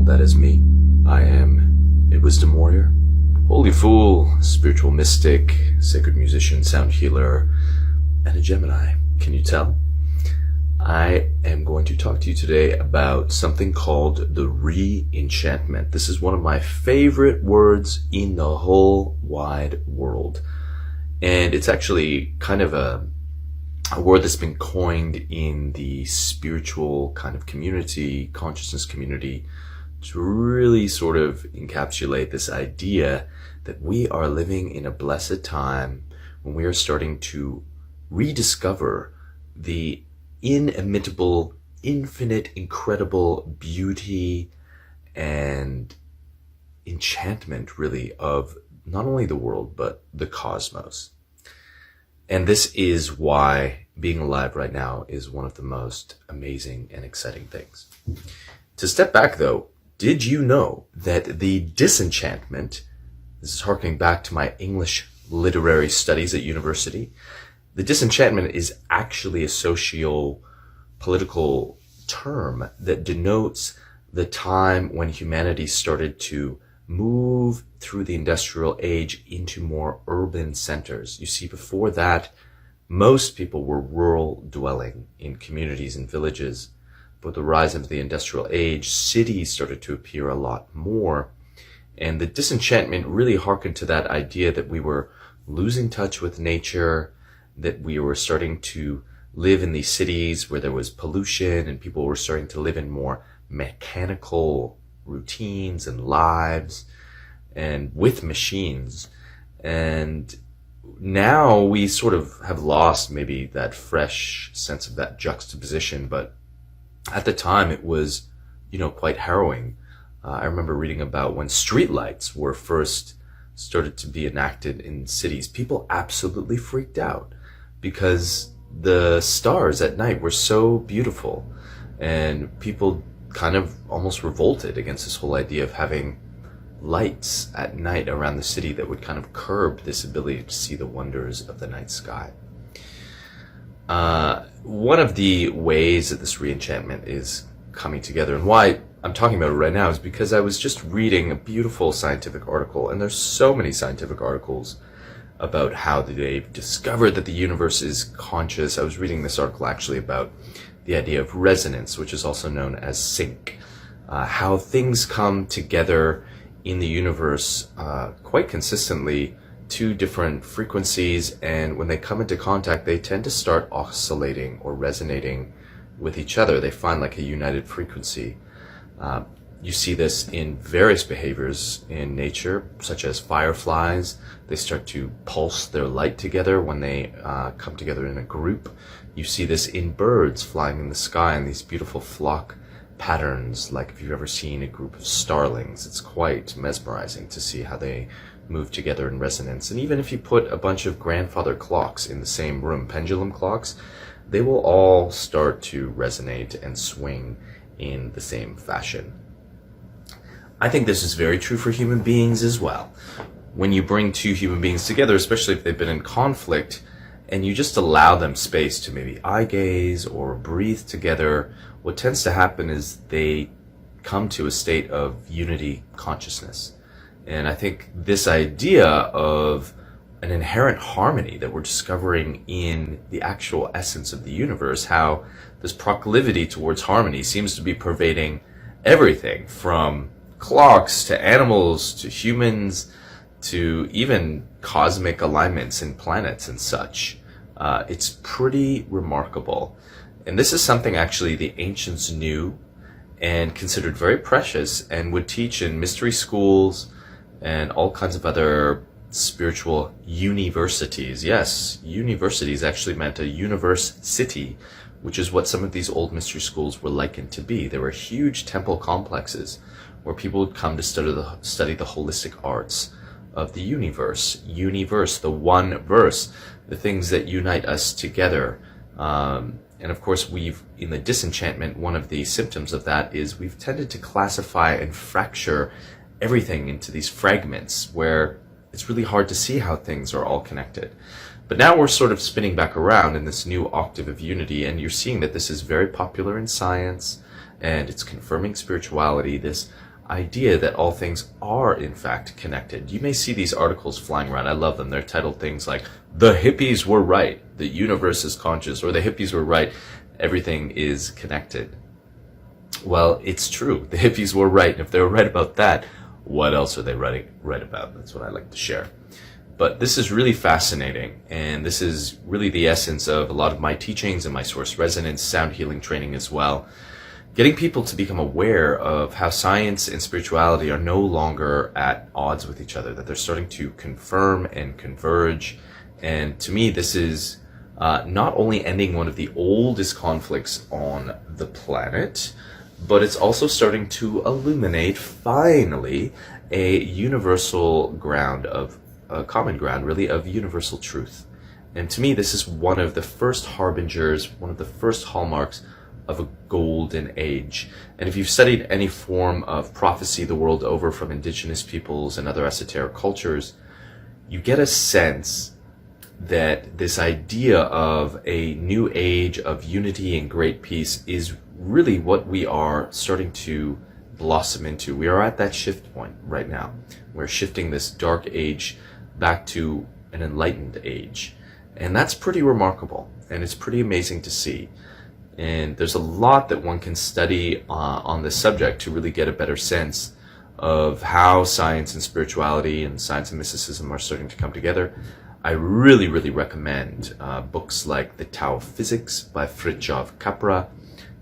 that is me. I am a wisdom warrior, holy fool, spiritual mystic, sacred musician, sound healer, and a Gemini. Can you tell? I am going to talk to you today about something called the Re-Enchantment. This is one of my favorite words in the whole wide world. And it's actually kind of a word that's been coined in the spiritual kind of community, consciousness community, to really sort of encapsulate this idea that we are living in a blessed time when we are starting to rediscover the inimitable, infinite, incredible beauty and enchantment, really, of not only the world, but the cosmos. And this is why being alive right now is one of the most amazing and exciting things. To step back, though, did you know that the disenchantment, this is harkening back to my English literary studies at university, the disenchantment is actually a socio-political term that denotes the time when humanity started to move through the industrial age into more urban centers. You see, before that, most people were rural dwelling in communities and villages. But the rise of the industrial age, cities started to appear a lot more. And the disenchantment really harkened to that idea that we were losing touch with nature, that we were starting to live in these cities where there was pollution and people were starting to live in more mechanical routines and lives and with machines. And now we sort of have lost maybe that fresh sense of that juxtaposition, but at the time it was, quite harrowing. I remember reading about when streetlights were first started to be enacted in cities. People absolutely freaked out because the stars at night were so beautiful, and people kind of almost revolted against this whole idea of having lights at night around the city that would kind of curb this ability to see the wonders of the night sky. One of the ways that this re-enchantment is coming together, and why I'm talking about it right now, is because I was just reading a beautiful scientific article, and there's so many scientific articles about how they've discovered that the universe is conscious. I was reading this article actually about the idea of resonance, which is also known as sync, how things come together in the universe quite consistently, two different frequencies, and when they come into contact, they tend to start oscillating or resonating with each other. They find like a united frequency. You see this in various behaviors in nature, such as fireflies. They start to pulse their light together when they come together in a group. You see this in birds flying in the sky in these beautiful flock patterns, like if you've ever seen a group of starlings. It's quite mesmerizing to see how they move together in resonance. And even if you put a bunch of grandfather clocks in the same room, pendulum clocks, they will all start to resonate and swing in the same fashion. I think this is very true for human beings as well. When you bring two human beings together, especially if they've been in conflict, and you just allow them space to maybe eye gaze or breathe together, what tends to happen is they come to a state of unity consciousness. And I think this idea of an inherent harmony that we're discovering in the actual essence of the universe, how this proclivity towards harmony seems to be pervading everything from clocks to animals to humans to even cosmic alignments in planets and such. It's pretty remarkable. And this is something actually the ancients knew and considered very precious and would teach in mystery schools and all kinds of other spiritual universities. Yes, universities actually meant a universe city, which is what some of these old mystery schools were likened to be. They were huge temple complexes where people would come to study the holistic arts of the universe, the one verse, the things that unite us together. And of course, in the disenchantment, one of the symptoms of that is we've tended to classify and fracture everything into these fragments where it's really hard to see how things are all connected. But now we're sort of spinning back around in this new octave of unity, and you're seeing that this is very popular in science, and it's confirming spirituality, this idea that all things are in fact connected. You may see these articles flying around. I love them. They're titled things like, "The hippies were right, the universe is conscious," or "The hippies were right, everything is connected." Well, it's true. The hippies were right. And if they were right about that, what else are they right about? That's what I like to share. But this is really fascinating, and this is really the essence of a lot of my teachings and my source resonance, sound healing training as well. Getting people to become aware of how science and spirituality are no longer at odds with each other, that they're starting to confirm and converge. And to me, this is not only ending one of the oldest conflicts on the planet, but it's also starting to illuminate, finally, a universal ground of, a common ground, really, of universal truth. And to me, this is one of the first harbingers, one of the first hallmarks of a golden age. And if you've studied any form of prophecy the world over from indigenous peoples and other esoteric cultures, you get a sense that this idea of a new age of unity and great peace is really what we are starting to blossom into. We are at that shift point right now. We're shifting this dark age back to an enlightened age. And that's pretty remarkable, and it's pretty amazing to see. And there's a lot that one can study on this subject to really get a better sense of how science and spirituality and science and mysticism are starting to come together. I really, really recommend books like The Tao of Physics by Fritjof Capra.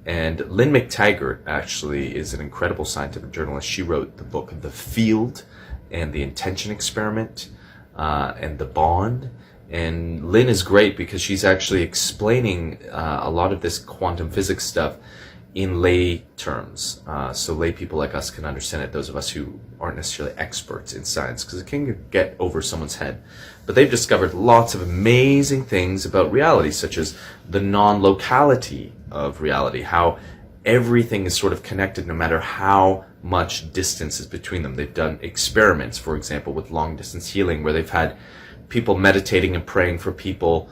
And Lynn McTaggart actually is an incredible scientific journalist. She wrote the book The Field and The Intention Experiment and The Bond. And Lynn is great because she's actually explaining a lot of this quantum physics stuff in lay terms. So lay people like us can understand it, those of us who aren't necessarily experts in science, because it can get over someone's head. But they've discovered lots of amazing things about reality, such as the non-locality of reality, how everything is sort of connected no matter how much distance is between them. They've done experiments, for example, with long-distance healing, where they've had people meditating and praying for people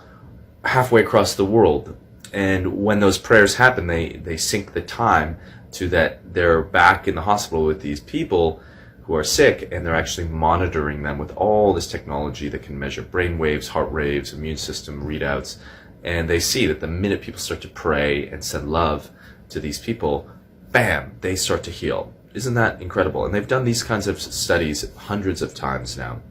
halfway across the world. And when those prayers happen, they sync the time to that they're back in the hospital with these people who are sick, and they're actually monitoring them with all this technology that can measure brain waves, heart waves, immune system readouts. And they see that the minute people start to pray and send love to these people, bam, they start to heal. Isn't that incredible? And they've done these kinds of studies hundreds of times now.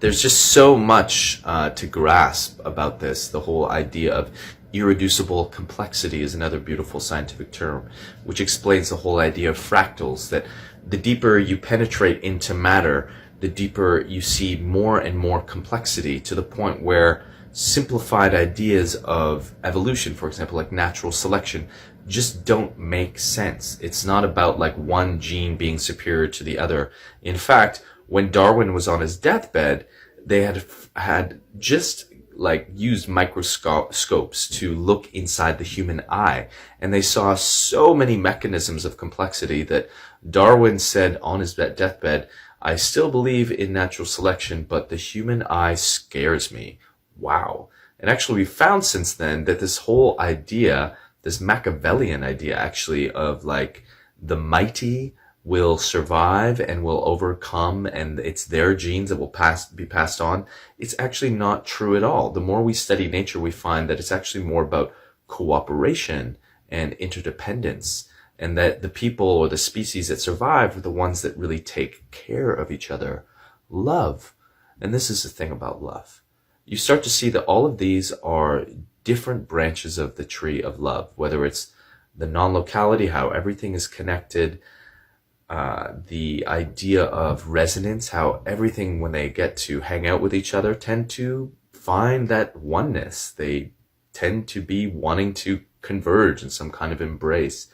There's just so much to grasp about this. The whole idea of irreducible complexity is another beautiful scientific term, which explains the whole idea of fractals, that the deeper you penetrate into matter, the deeper you see more and more complexity, to the point where simplified ideas of evolution, for example, like natural selection, just don't make sense. It's not about like one gene being superior to the other. In fact, when Darwin was on his deathbed, they had just like used microscopes to look inside the human eye, and they saw so many mechanisms of complexity that Darwin said on his deathbed, "I still believe in natural selection, but the human eye scares me." Wow. And actually we found since then that this whole idea, this Machiavellian idea actually of like the mighty will survive and will overcome, and it's their genes that will be passed on, it's actually not true at all. The more we study nature, we find that it's actually more about cooperation and interdependence, and that the people or the species that survive are the ones that really take care of each other. Love. And this is the thing about love. You start to see that all of these are different branches of the tree of love, whether it's the non-locality, how everything is connected, the idea of resonance, how everything, when they get to hang out with each other, tend to find that oneness. They tend to be wanting to converge in some kind of embrace.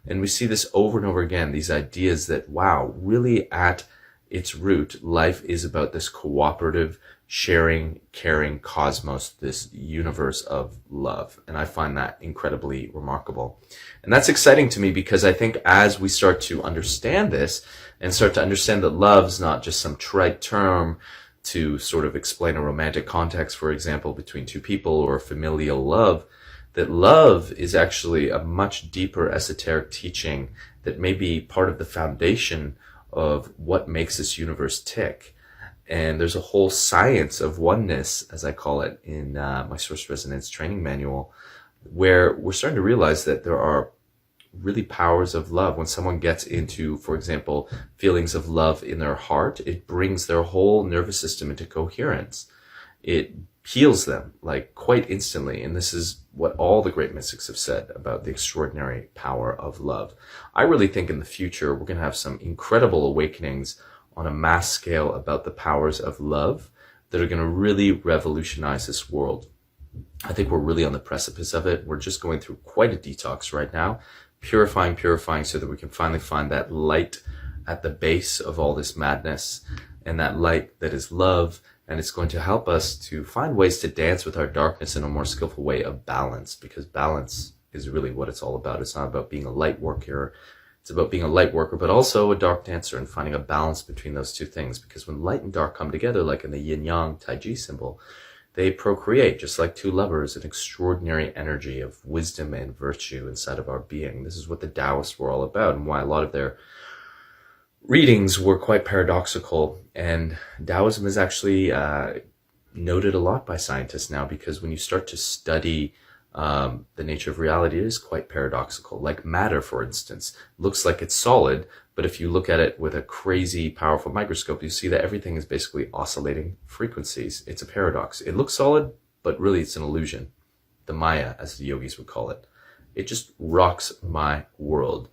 And we see this over and over again, these ideas that, wow, really at its root, life is about this cooperative, sharing, caring cosmos, this universe of love. And I find that incredibly remarkable. And that's exciting to me, because I think as we start to understand this and start to understand that love's not just some trite term to sort of explain a romantic context, for example, between two people, or familial love, that love is actually a much deeper esoteric teaching that may be part of the foundation of what makes this universe tick. And there's a whole science of oneness, as I call it in my Source Resonance training manual, where we're starting to realize that there are really powers of love. When someone gets into, for example, feelings of love in their heart, it brings their whole nervous system into coherence. It heals them like quite instantly. And this is what all the great mystics have said about the extraordinary power of love. I really think in the future, we're going to have some incredible awakenings on a mass scale about the powers of love that are going to really revolutionize this world. I think we're really on the precipice of it. We're just going through quite a detox right now, purifying so that we can finally find that light at the base of all this madness, and that light that is love. And it's going to help us to find ways to dance with our darkness in a more skillful way of balance, because balance is really what it's all about. It's not about being a light worker. It's about being a light worker, but also a dark dancer, and finding a balance between those two things. Because when light and dark come together, like in the yin-yang Tai Chi symbol, they procreate just like two lovers, an extraordinary energy of wisdom and virtue inside of our being. This is what the Taoists were all about, and why a lot of their readings were quite paradoxical. And Taoism is actually noted a lot by scientists now, because when you start to study the nature of reality, it is quite paradoxical. Like matter, for instance, looks like it's solid, but if you look at it with a crazy powerful microscope, you see that everything is basically oscillating frequencies. It's a paradox. It looks solid, but really it's an illusion. The Maya, as the yogis would call it. It just rocks my world.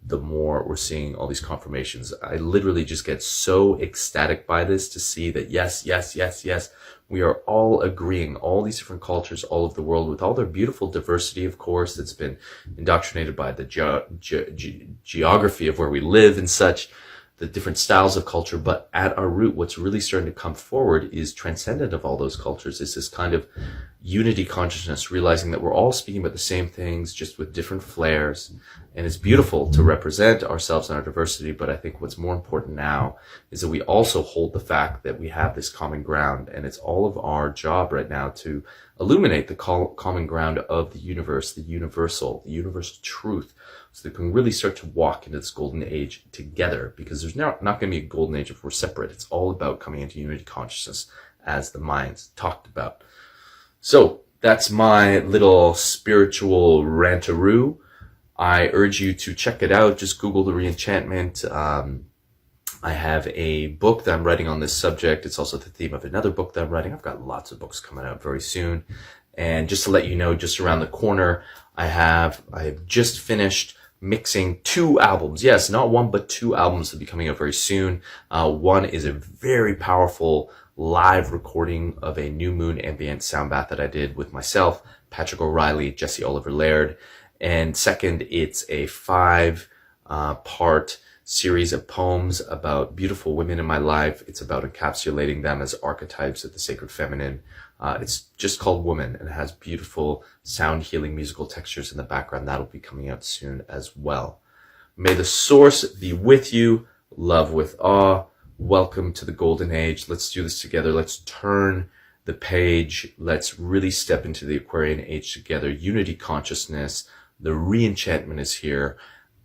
The more we're seeing all these confirmations, I literally just get so ecstatic by this, to see that yes, we are all agreeing, all these different cultures all over the world, with all their beautiful diversity, of course, that's been indoctrinated by the geography of where we live and such, the different styles of culture. But at our root, what's really starting to come forward is transcendent of all those cultures, is this kind of unity consciousness, realizing that we're all speaking about the same things, just with different flares. And it's beautiful to represent ourselves and our diversity, but I think what's more important now is that we also hold the fact that we have this common ground, and it's all of our job right now to illuminate the common ground of the universe, the universal truth, so that we can really start to walk into this golden age together, because there's not going to be a golden age if we're separate. It's all about coming into unity consciousness, as the Mayans talked about. So that's my little spiritual rantaroo. I urge you to check it out. Just Google the Re-Enchantment. I have a book that I'm writing on this subject. It's also the theme of another book that I'm writing. I've got lots of books coming out very soon. And just to let you know, just around the corner, I have just finished mixing 2 albums. Yes, not 1, but 2 albums will be coming out very soon. One is a very powerful live recording of a new moon ambient sound bath that I did with myself, Patrick O'Reilly, Jesse Oliver Laird. And second, it's a 5-part series of poems about beautiful women in my life. It's about encapsulating them as archetypes of the sacred feminine. It's just called Woman, and it has beautiful sound healing musical textures in the background. That'll be coming out soon as well. May the source be with you. Love with awe. Welcome to the golden age. Let's do this together. Let's turn the page. Let's really step into the Aquarian age together. Unity consciousness. The re-enchantment is here.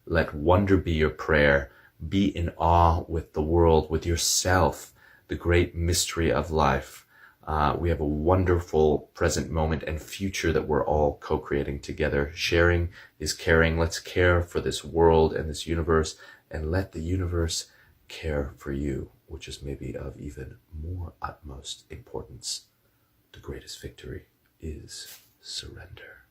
Let wonder be your prayer. Be in awe with the world, with yourself, the great mystery of life. We have a wonderful present moment and future that we're all co-creating together. Sharing is caring. Let's care for this world and this universe, and let the universe care for you, which is maybe of even more utmost importance. The greatest victory is surrender.